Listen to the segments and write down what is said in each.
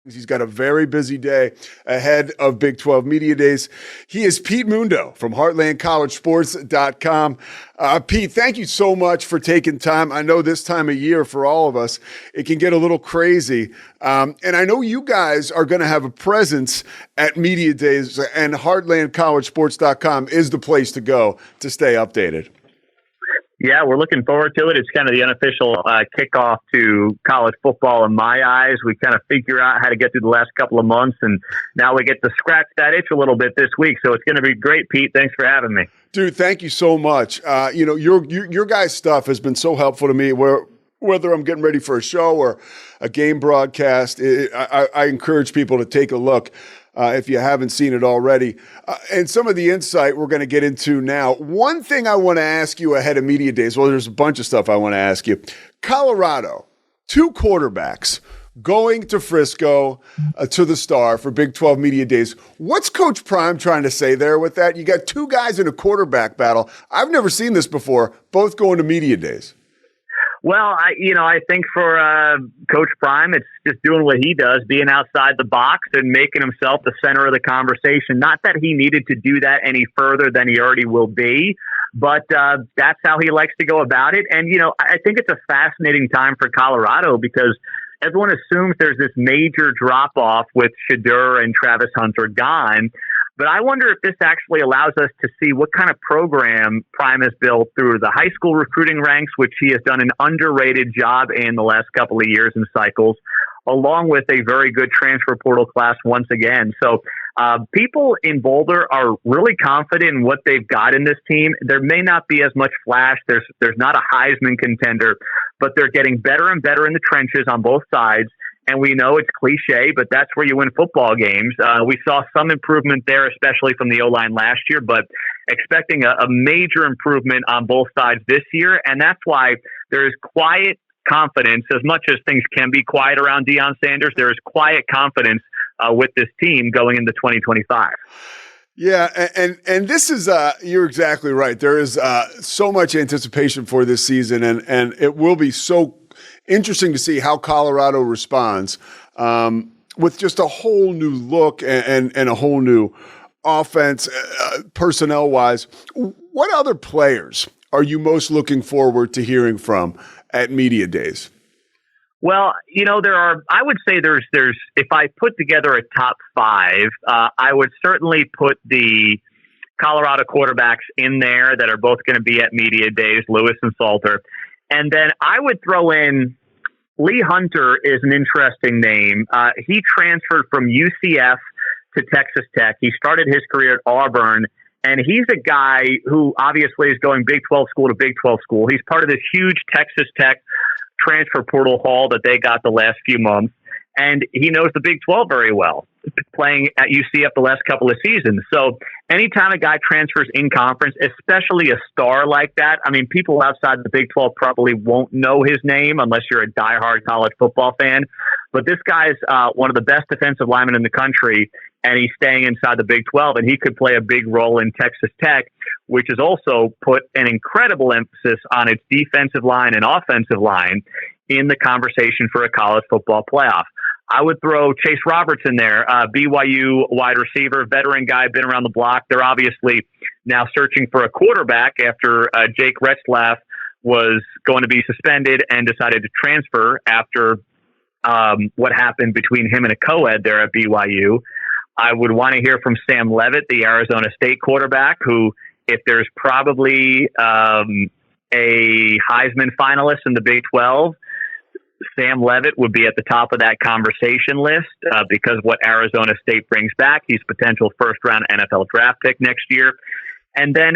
He's got a very busy day ahead of Big 12 Media Days. He is Pete Mundo from HeartlandCollegeSports.com. Pete, thank you so much for taking time. I know this time of year for all of us, it can get a little crazy. And I know you guys are going to have a presence at Media Days, and HeartlandCollegeSports.com is the place to go to stay updated. Yeah, we're looking forward to it. It's kind of the unofficial kickoff to college football in my eyes. We kind of figure out how to get through the last couple of months, and now we get to scratch that itch a little bit this week. So it's going to be great, Pete. Thanks for having me. Dude, thank you so much. Your guys' stuff has been so helpful to me. Whether I'm getting ready for a show or a game broadcast, I encourage people to take a look. If you haven't seen it already. And some of the insight we're going to get into now. One thing I want to ask you ahead of Media Days, well, there's a bunch of stuff I want to ask you. Colorado, 2 quarterbacks going to Frisco to the Star for Big 12 Media Days. What's Coach Prime trying to say there with that? You got 2 guys in a quarterback battle. I've never seen this before, both going to Media Days. Well, I think for Coach Prime, it's just doing what he does, being outside the box and making himself the center of the conversation. Not that he needed to do that any further than he already will be, but that's how he likes to go about it. And, I think it's a fascinating time for Colorado because everyone assumes there's this major drop-off with Shadur and Travis Hunter gone. But I wonder if this actually allows us to see what kind of program Prime has built through the high school recruiting ranks, which he has done an underrated job in the last couple of years and cycles, along with a very good transfer portal class once again. So people in Boulder are really confident in what they've got in this team. There may not be as much flash. There's not a Heisman contender, but they're getting better and better in the trenches on both sides. And we know it's cliche, but that's where you win football games. We saw some improvement there, especially from the O-line last year, but expecting a major improvement on both sides this year. And that's why there is quiet confidence, as much as things can be quiet around Deion Sanders, there is quiet confidence with this team going into 2025. Yeah, and this is you're exactly right. There is so much anticipation for this season, and it will be so interesting to see how Colorado responds with just a whole new look and a whole new offense, personnel-wise. What other players are you most looking forward to hearing from at Media Days? Well, I would say there's, if I put together a top 5, I would certainly put the Colorado quarterbacks in there that are both going to be at Media Days, Lewis and Salter. And then I would throw in Lee Hunter is an interesting name. He transferred from UCF to Texas Tech. He started his career at Auburn, and he's a guy who obviously is going Big 12 school to Big 12 school. He's part of this huge Texas Tech transfer portal haul that they got the last few months, and he knows the Big 12 very well, playing at UCF the last couple of seasons. So anytime a guy transfers in conference, especially a star like that, I mean, people outside the Big 12 probably won't know his name unless you're a diehard college football fan. But this guy's one of the best defensive linemen in the country, and he's staying inside the Big 12, and he could play a big role in Texas Tech, which has also put an incredible emphasis on its defensive line and offensive line in the conversation for a college football playoff. I would throw Chase Roberts in there, BYU wide receiver, veteran guy, been around the block. They're obviously now searching for a quarterback after Jake Retzlaff was going to be suspended and decided to transfer after what happened between him and a co-ed there at BYU. I would want to hear from Sam Leavitt, the Arizona State quarterback, who, if there's probably a Heisman finalist in the Big 12, Sam Leavitt would be at the top of that conversation list because what Arizona State brings back, he's potential first-round NFL draft pick next year. And then,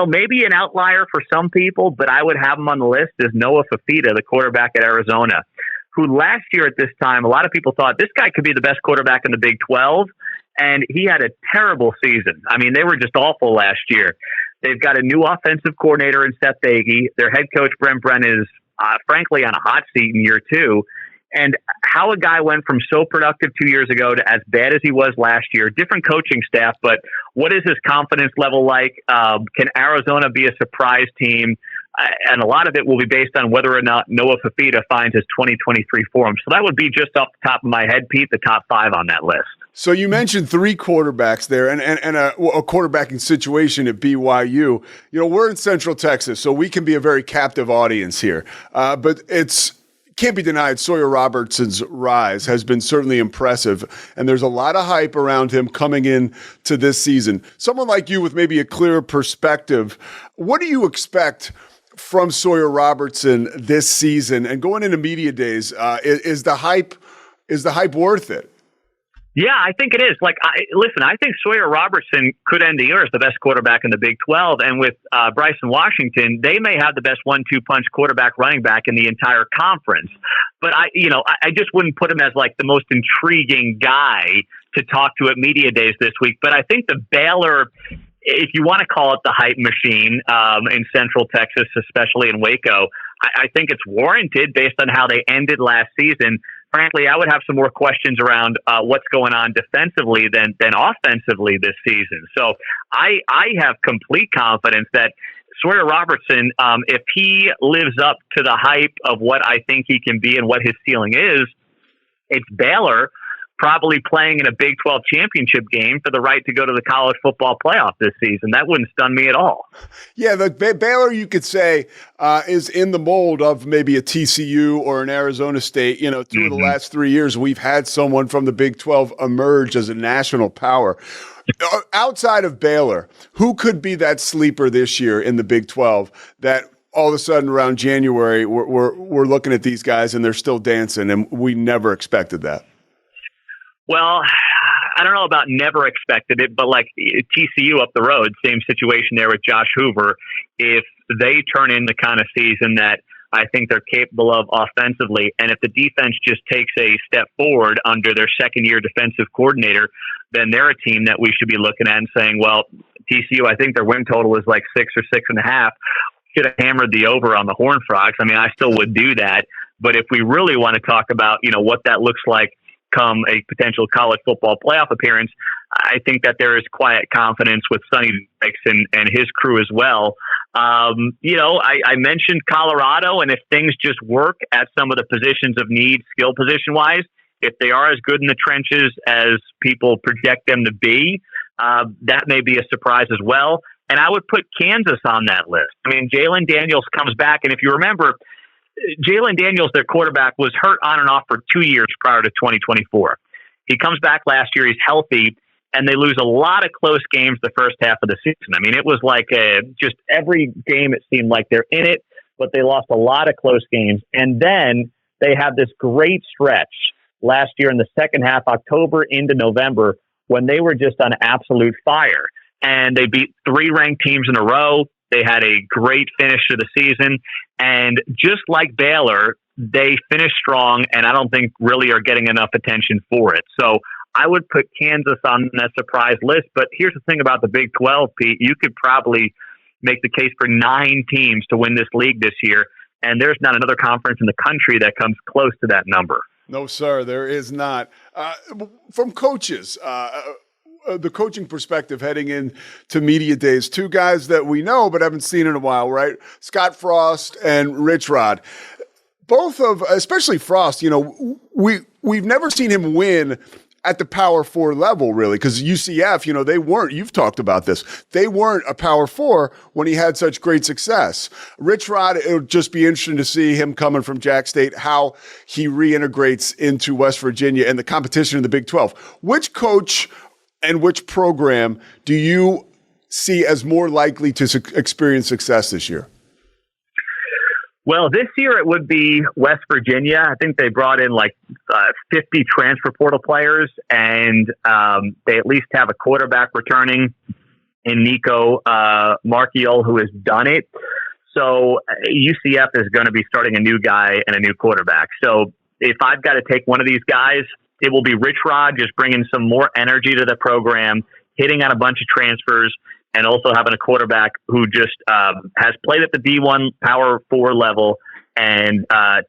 maybe an outlier for some people, but I would have him on the list, is Noah Fafita, the quarterback at Arizona, who last year at this time, a lot of people thought this guy could be the best quarterback in the Big 12, and he had a terrible season. I mean, they were just awful last year. They've got a new offensive coordinator in Seth Beatty. Their head coach, Brent Brennan, is frankly on a hot seat in year 2. And how a guy went from so productive 2 years ago to as bad as he was last year, different coaching staff, but what is his confidence level like? Can Arizona be a surprise team? And a lot of it will be based on whether or not Noah Fafita finds his 2023 form. So that would be, just off the top of my head, Pete, the top 5 on that list. So you mentioned 3 quarterbacks there and a quarterbacking situation at BYU. You know, we're in Central Texas, so we can be a very captive audience here. But can't be denied, Sawyer Robertson's rise has been certainly impressive, and there's a lot of hype around him coming in to this season. Someone like you with maybe a clearer perspective, what do you expect from Sawyer Robertson this season? And going into media days, is the hype worth it? Yeah, I think it is. I think Sawyer Robertson could end the year as the best quarterback in the Big 12. And with Bryson Washington, they may have the best 1-2 punch quarterback running back in the entire conference. But I just wouldn't put him as like the most intriguing guy to talk to at media days this week. But I think the Baylor, if you want to call it the hype machine in Central Texas, especially in Waco, I think it's warranted based on how they ended last season. Frankly, I would have some more questions around what's going on defensively than offensively this season. So I have complete confidence that Sawyer Robertson, if he lives up to the hype of what I think he can be and what his ceiling is, it's Baylor probably playing in a Big 12 championship game for the right to go to the college football playoff this season. That wouldn't stun me at all. Yeah, the Baylor, you could say, is in the mold of maybe a TCU or an Arizona State. You know, through the last 3 years, we've had someone from the Big 12 emerge as a national power. Outside of Baylor, who could be that sleeper this year in the Big 12 that all of a sudden around January we're looking at these guys and they're still dancing, and we never expected that? Well, I don't know about never expected it, but like TCU up the road, same situation there with Josh Hoover. If they turn in the kind of season that I think they're capable of offensively, and if the defense just takes a step forward under their second-year defensive coordinator, then they're a team that we should be looking at and saying, well, TCU, I think their win total is like 6 or 6.5. Should have hammered the over on the Horned Frogs. I mean, I still would do that. But if we really want to talk about, what that looks like come a potential college football playoff appearance, I think that there is quiet confidence with Sonny Dykes and his crew as well. I mentioned Colorado, and if things just work at some of the positions of need, skill position wise, if they are as good in the trenches as people project them to be, that may be a surprise as well. And I would put Kansas on that list. I mean, Jalen Daniels comes back, and if you remember, Jalen Daniels, their quarterback, was hurt on and off for 2 years prior to 2024. He comes back last year, he's healthy, and they lose a lot of close games the first half of the season. I mean, it was like just every game it seemed like they're in it, but they lost a lot of close games. And then they have this great stretch last year in the second half, October into November, when they were just on absolute fire. And they beat 3 ranked teams in a row. They had a great finish to the season. And just like Baylor, they finished strong, and I don't think really are getting enough attention for it. So I would put Kansas on that surprise list. But here's the thing about the Big 12, Pete. You could probably make the case for 9 teams to win this league this year, and there's not another conference in the country that comes close to that number. No, sir, there is not. From coaches, the coaching perspective heading into media days, 2 guys that we know but haven't seen in a while, right? Scott Frost and Rich Rod. Both of, especially Frost, we've never seen him win at the Power 4 level, really, because UCF, they weren't, you've talked about this, they weren't a Power 4 when he had such great success. Rich Rod, it would just be interesting to see him coming from Jack State, how he reintegrates into West Virginia and the competition in the Big 12. Which coach and which program do you see as more likely to experience success this year? Well, this year it would be West Virginia. I think they brought in 50 transfer portal players, and they at least have a quarterback returning in Nico Marchiol, who has done it. So UCF is going to be starting a new guy and a new quarterback. So if I've got to take one of these guys, it will be Rich Rod, just bringing some more energy to the program, hitting on a bunch of transfers, and also having a quarterback who just has played at the D1 Power 4 level and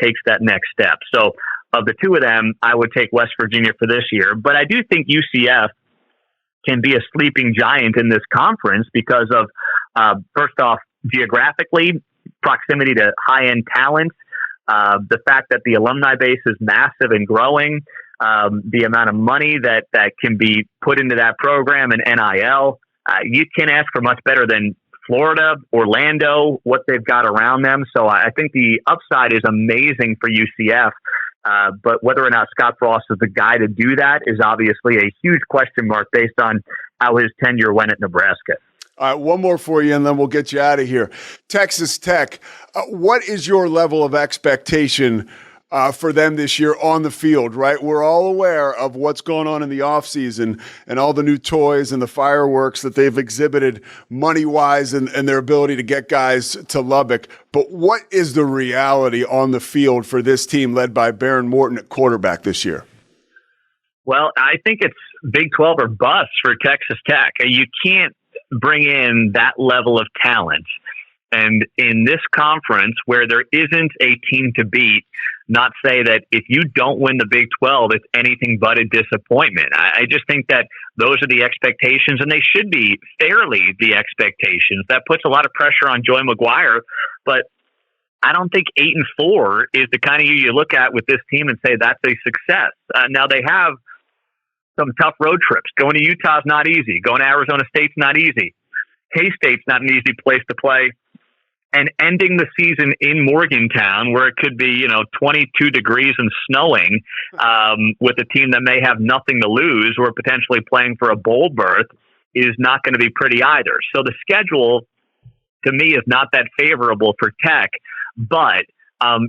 takes that next step. So of the 2 of them, I would take West Virginia for this year. But I do think UCF can be a sleeping giant in this conference because of, first off, geographically, proximity to high-end talent, the fact that the alumni base is massive and growing, the amount of money that can be put into that program and NIL. You can't ask for much better than Florida, Orlando, what they've got around them. So I think the upside is amazing for UCF. But whether or not Scott Frost is the guy to do that is obviously a huge question mark based on how his tenure went at Nebraska. All right, one more for you, and then we'll get you out of here. Texas Tech, what is your level of expectation for them this year on the field, right? We're all aware of what's going on in the offseason and all the new toys and the fireworks that they've exhibited money-wise and their ability to get guys to Lubbock. But what is the reality on the field for this team led by Baron Morton at quarterback this year? Well, I think it's Big 12 or bust for Texas Tech. You can't bring in that level of talent. And in this conference where there isn't a team to beat, not say that if you don't win the Big 12, it's anything but a disappointment. I just think that those are the expectations, and they should be fairly the expectations. That puts a lot of pressure on Joey McGuire, but I don't think 8-4 is the kind of year you look at with this team and say that's a success. Now they have some tough road trips. Going to Utah's not easy. Going to Arizona State's not easy. K-State's not an easy place to play. And ending the season in Morgantown, where it could be, 22 degrees and snowing, with a team that may have nothing to lose or potentially playing for a bowl berth, is not going to be pretty either. So the schedule, to me, is not that favorable for Tech. But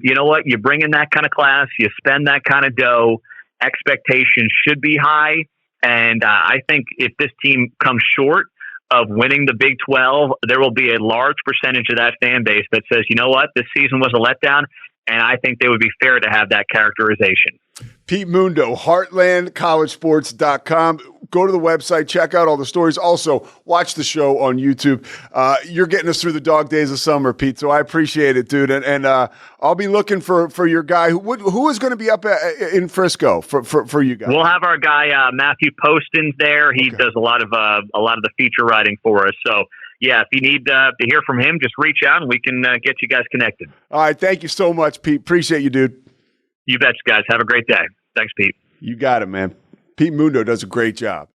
you know what? You bring in that kind of class, you spend that kind of dough, expectations should be high. And I think if this team comes short of winning the Big 12, there will be a large percentage of that fan base that says, you know what, this season was a letdown, and I think they would be fair to have that characterization. Pete Mundo, HeartlandCollegeSports.com. Go to the website, check out all the stories. Also, watch the show on YouTube. You're getting us through the dog days of summer, Pete, so I appreciate it, dude. And I'll be looking for your guy. Who is going to be up in Frisco for you guys? We'll have our guy Matthew Poston there. He does a lot of the feature writing for us. So, yeah, if you need to hear from him, just reach out and we can get you guys connected. All right, thank you so much, Pete. Appreciate you, dude. You betcha, guys. Have a great day. Thanks, Pete. You got it, man. Pete Mundo does a great job.